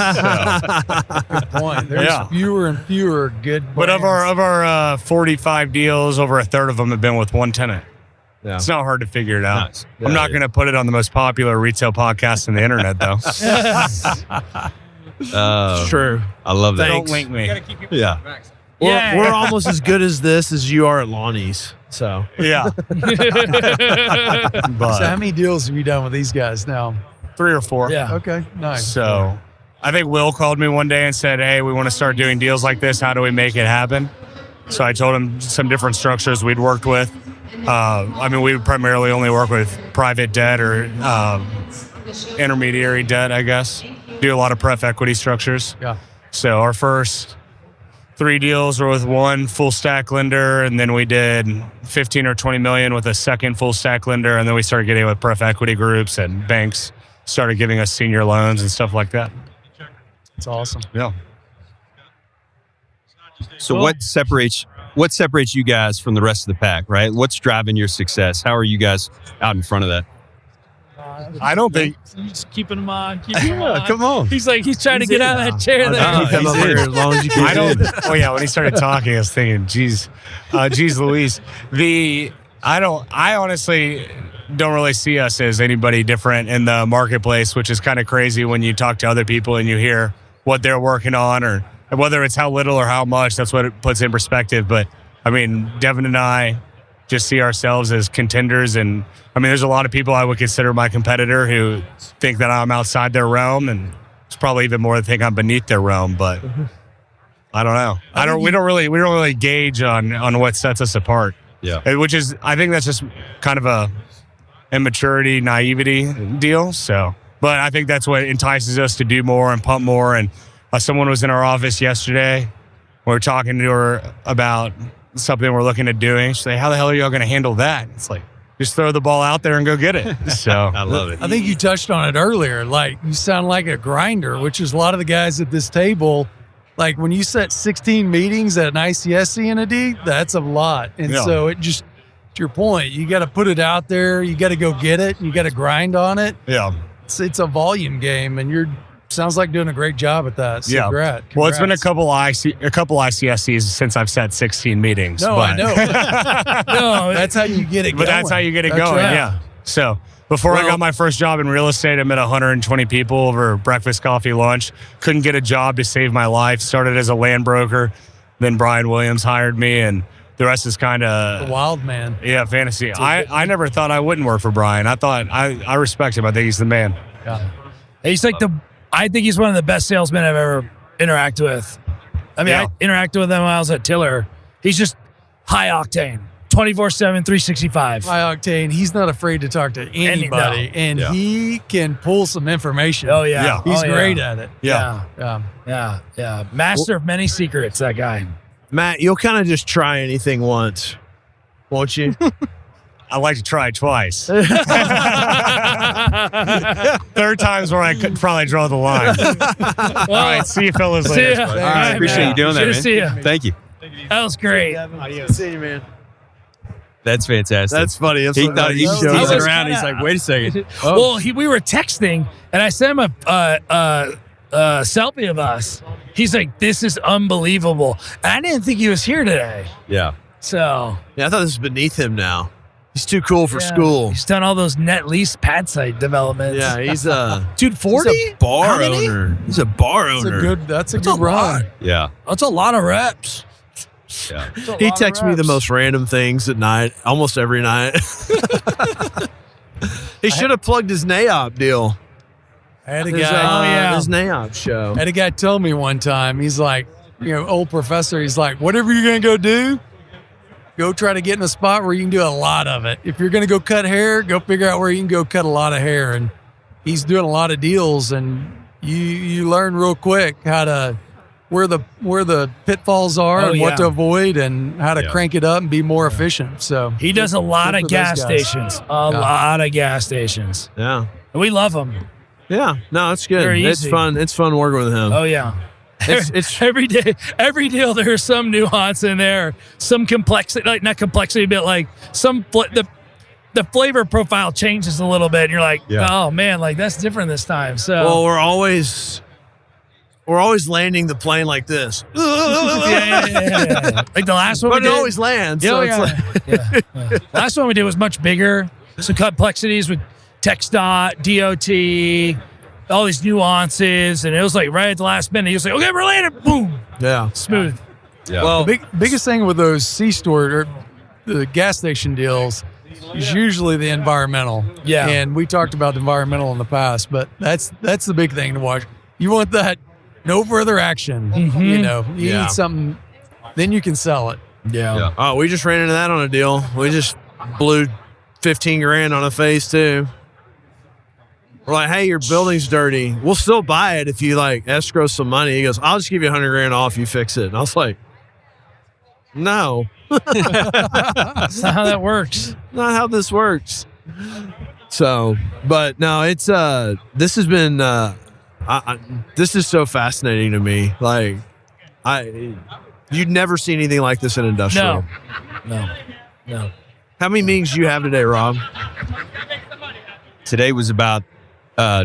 point. There's fewer and fewer good. But of brands. our 45 deals, over a third of them have been with one tenant. Yeah. It's not hard to figure it out. Nice. I'm not going to put it on the most popular retail podcast on the internet, though. It's true. I love that. Don't link me. Yeah. We're almost as good as this as you are at Lonnie's. So Yeah. So how But many deals have you done with these guys now? 3 or 4. Yeah. Okay, nice. So I think Will called me one day and said, hey, we want to start doing deals like this. How do we make it happen? So I told him some different structures we'd worked with. We would primarily only work with private debt or intermediary debt, I guess. Do a lot of pref equity structures. Yeah. So our first 3 deals were with one full stack lender, and then we did 15 or 20 million with a second full stack lender, and then we started getting with pref equity groups, and banks started giving us senior loans and stuff like that. It's awesome. Yeah. So what separates you guys from the rest of the pack, right? What's driving your success? How are you guys out in front of that? I don't think. He's keeping him on. Keeping him on. Come on. He's trying to get out of that chair there. Come over here as long as you can. I don't. Oh yeah, when he started talking, I was thinking, geez Louise. I honestly don't really see us as anybody different in the marketplace, which is kind of crazy when you talk to other people and you hear what they're working on, or whether it's how little or how much. That's what it puts in perspective. But I mean, Devin and I just see ourselves as contenders, and I mean, there's a lot of people I would consider my competitor who think that I'm outside their realm, and it's probably even more that think I'm beneath their realm. But I don't know. We don't really gauge on what sets us apart. Yeah. Which is, I think that's just kind of a immaturity, naivety deal. So, but I think that's what entices us to do more and pump more. And someone was in our office yesterday. We were talking to her about something we're looking at doing. She's like, how the hell are y'all going to handle that? It's like, just throw the ball out there and go get it. So I love it. I think you touched on it earlier. Like, you sound like a grinder, which is a lot of the guys at this table. Like, when you set 16 meetings at an ICSC in a D, that's a lot. And so it just, to your point, you got to put it out there. You got to go get it. And you got to grind on it. yeah. It's a volume game, and sounds like doing a great job at that. So congrats. Well, it's been a couple ICSCs since I've set 16 meetings. No, but, I know. No, that's how you get it going. But that's how you get it That's going, right. yeah. So before I got my first job in real estate, I met 120 people over breakfast, coffee, lunch. Couldn't get a job to save my life. Started as a land broker. Then Brian Williams hired me, and the rest is kind of wild man. Yeah, fantasy. I never thought I wouldn't work for Brian. I thought I respect him. I think he's the man. Yeah. He's like I think he's one of the best salesmen I've ever interacted with. I mean, I interacted with him when I was at Tiller. He's just high octane, 24/7, 365. High octane. He's not afraid to talk to anybody, and he can pull some information. Oh yeah, he's great at it. Yeah. Master of many secrets. That guy. Matt, you'll kind of just try anything once, won't you? I like to try twice. Third time's where I could probably draw the line. All right, see you fellas later. See ya. All right, appreciate you doing that, Good to man. see ya. Thank you. That was great. See you, man. That's fantastic. That's funny. That's He what thought he was showed teasing us. around. He's like, wait a second. Well, we were texting, and I sent him a selfie of us. He's like, "This is unbelievable." And I didn't think he was here today. Yeah. So Yeah, I thought this was beneath him now. He's too cool for school. He's done all those net lease pad site developments. Yeah, he's dude, 40? He's a bar How many? owner. He's a bar owner. That's a good run. Yeah. That's a lot of reps. Yeah. He texts me the most random things at night, almost every night. He should have plugged his NAOP deal. I had a His, guy. his NAOP show. I had a guy tell me one time. He's like, old professor. He's like, whatever you're gonna go do, go try to get in a spot where you can do a lot of it. If you're gonna go cut hair, go figure out where you can go cut a lot of hair. And he's doing a lot of deals, and you learn real quick how to where the pitfalls are and what to avoid, and how to crank it up and be more efficient. So He does a lot of gas stations. A lot of gas stations. Yeah. And we love him. Yeah. No, it's good. Very It's easy. fun. It's fun working with him. Oh yeah. It's every day, every deal. There's some nuance in there, some complexity, like not complexity, but like the flavor profile changes a little bit. And you're like, oh man, like that's different this time. So well, we're always landing the plane like this. yeah. Like the last one, But we it did, always lands. Yeah, So yeah. it's like, Last one we did was much bigger. Some complexities with TxDOT, DOT, all these nuances, and it was like right at the last minute. He was like, "Okay, we're landing." Boom, yeah. smooth. Yeah. Well, biggest thing with those C-store or the gas station deals is usually the environmental. Yeah. And we talked about the environmental in the past, but that's the big thing to watch. You want that no further action. You know, you need something, then you can sell it. Yeah. Oh, we just ran into that on a deal. We just blew 15 grand on a phase 2. We're like, hey, your building's dirty. We'll still buy it if you like escrow some money. He goes, I'll just give you 100 grand off. You fix it. And I was like, no. That's not how that works. Not how this works. So, but no, it's this has been this is so fascinating to me. Like, you'd never see anything like this in industrial. No. How many meetings do you have today, Rob? Today was about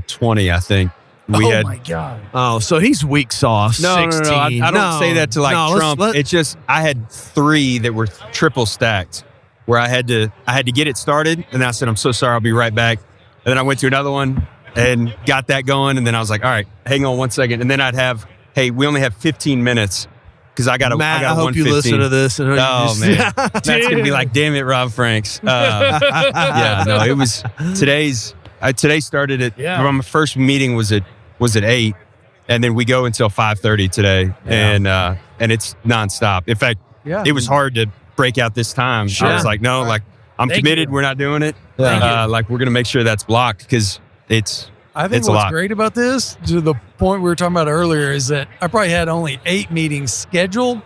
20, I think. My God. Oh, so he's weak sauce. No. I don't say that to Trump. It's just I had 3 that were triple stacked, where I had to get it started, and I said, I'm so sorry, I'll be right back. And then I went to another one and got that going, and then I was like, all right, hang on one second, and then I'd have, hey, we only have 15 minutes because I got a Matt, I got I hope you listen to this. And man, Matt's gonna be like, damn it, Rob Franks. It was today started at my first meeting was at 8, and then we go until 5:30 today, and it's nonstop. In fact, it was hard to break out this time. Sure. I was like, no, like I'm committed. We're not doing it. Like we're gonna make sure that's blocked because I think what's great about this, to the point we were talking about earlier, is that I probably had only 8 meetings scheduled,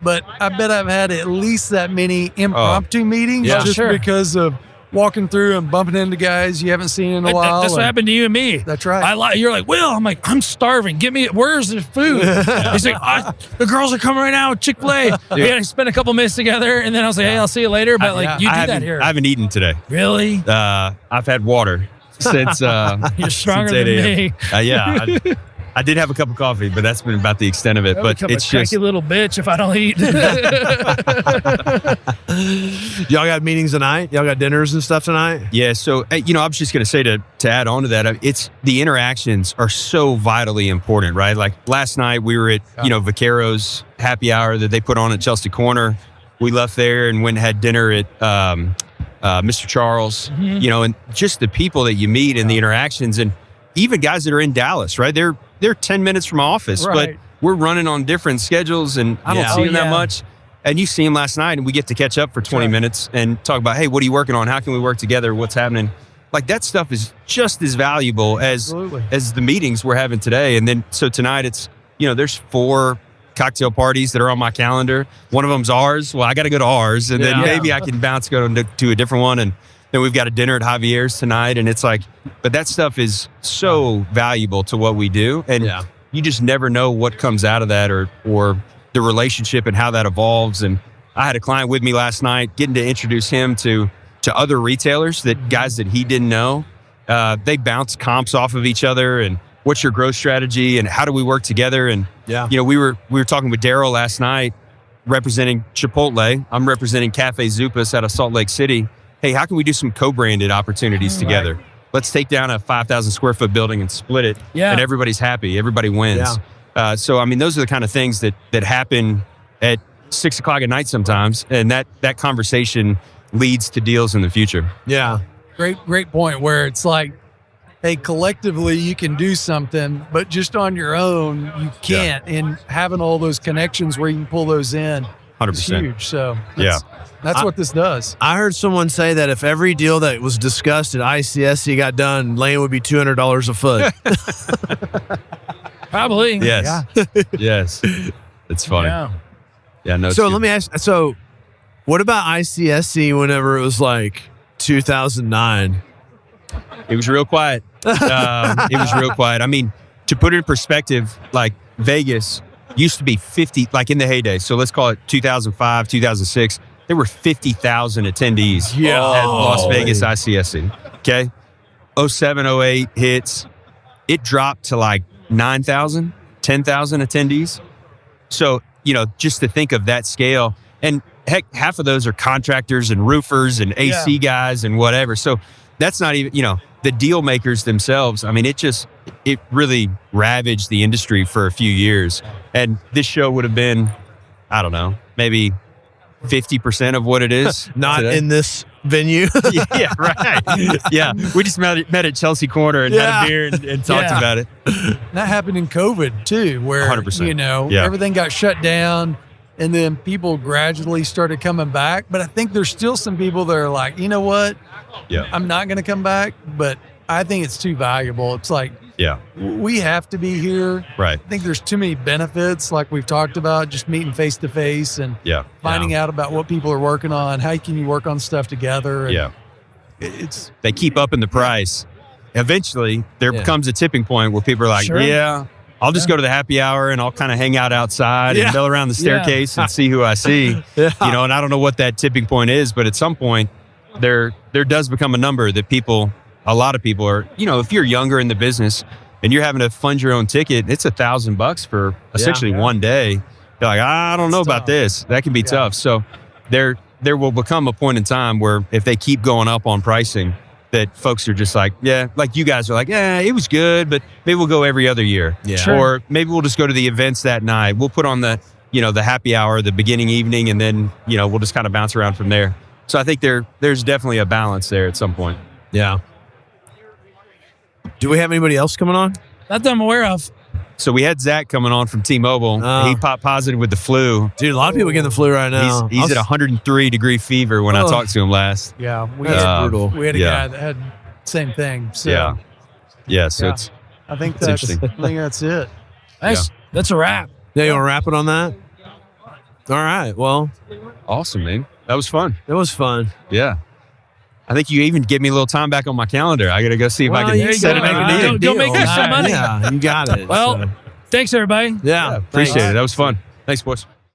but I bet I've had at least that many impromptu meetings because of walking through and bumping into guys you haven't seen in a while. That's what happened to you and me. That's right. You're like, Will, I'm like, I'm starving. Where's the food? He's like, the girls are coming right now with Chick-fil-A. We had to spend a couple minutes together, and then I was like, hey, I'll see you later. But you do that here. I haven't eaten today. Really? I've had water since you're stronger than me. I did have a cup of coffee, but that's been about the extent of it. But it's just a little bitch if I don't eat. Y'all got meetings tonight? Y'all got dinners and stuff tonight? Yeah. So I was just going to say to add on to that, it's the interactions are so vitally important, right? Like last night we were at Vaquero's happy hour that they put on at Chelsea Corner. We left there and went and had dinner at Mr. Charles. And just the people that you meet and the interactions, and even guys that are in Dallas, right? They're 10 minutes from my office, but we're running on different schedules, and I don't see them that much. And you see them last night, and we get to catch up for 20 minutes and talk about, hey, what are you working on? How can we work together? What's happening? Like that stuff is just as valuable as the meetings we're having today. And then so tonight it's there's 4 cocktail parties that are on my calendar. One of them's ours. Well, I got to go to ours, and then maybe I can go to a different one. And then we've got a dinner at Javier's tonight, and it's like, but that stuff is so valuable to what we do, and you just never know what comes out of that, or the relationship and how that evolves. And I had a client with me last night, getting to introduce him to other retailers, that guys that he didn't know. They bounce comps off of each other, and what's your growth strategy, and how do we work together? And we were talking with Daryl last night, representing Chipotle. I'm representing Cafe Zupas out of Salt Lake City. Hey, how can we do some co-branded opportunities together? Right. Let's take down a 5,000 square foot building and split it, and everybody's happy. Everybody wins. So, I mean, those are the kind of things that happen at 6 o'clock at night sometimes, and that conversation leads to deals in the future. Yeah. Great point, where it's like, hey, collectively you can do something, but just on your own, you can't. And having all those connections where you can pull those in 100%. is huge. So, that's what this does. I heard someone say that if every deal that was discussed at ICSC got done, land would be $200 a foot. Probably. Yes. Yes. It's funny. Yeah. No. So let me ask. So, what about ICSC whenever it was like 2009? It was real quiet. It was real quiet. I mean, to put it in perspective, like Vegas used to be 50, like in the heyday. So let's call it 2005, 2006. There were 50,000 attendees at Las Vegas ICSC. Okay. 07, 08 hits. It dropped to like 9,000, 10,000 attendees. So, just to think of that scale, and heck, half of those are contractors and roofers and AC guys and whatever. So that's not even, the deal makers themselves. I mean, it really ravaged the industry for a few years. And this show would have been, I don't know, maybe 50% of what it is. Not today. in this venue. Yeah, right. Yeah, we just met at Chelsea Corner and had a beer and talked about it. That happened in COVID too, where 100%. Everything got shut down, and then people gradually started coming back. But I think there's still some people that are like, you know what? Yeah, I'm not going to come back, but I think it's too valuable. It's like, we have to be here. Right. I think there's too many benefits, like we've talked about, just meeting face to face and finding out about what people are working on. How can you work on stuff together? And they keep upping the price. Eventually, there becomes a tipping point where people are like, I'll just go to the happy hour and I'll kind of hang out outside and mill around the staircase and see who I see. You know, and I don't know what that tipping point is, but at some point, there does become a number that a lot of people are, if you're younger in the business and you're having to fund your own ticket, it's $1,000 for essentially one day. You're like, I don't know about this. That can be tough. So there will become a point in time where if they keep going up on pricing, that folks are just like, like you guys are like, it was good, but maybe we'll go every other year. Yeah. Sure. Or maybe we'll just go to the events that night. We'll put on the happy hour, the beginning evening, and then, we'll just kind of bounce around from there. So I think there's definitely a balance there at some point. Yeah. Do we have anybody else coming on? Not that I'm aware of. So we had Zach coming on from T-Mobile. He popped positive with the flu. Dude, a lot of people getting the flu right now. He's at 100-degree fever when I talked to him last. Yeah, brutal. We had a guy that had same thing. So so it's I think that's it. Nice. That's a wrap. Yeah, you want to wrap it on that? All right. Well, awesome, man. That was fun. It was fun. Yeah. I think you even give me a little time back on my calendar. I got to go see if I can set it up. Go make us some money. Yeah, you got it. Well, thanks, everybody. Yeah. Appreciate it. That was fun. Thanks, boys.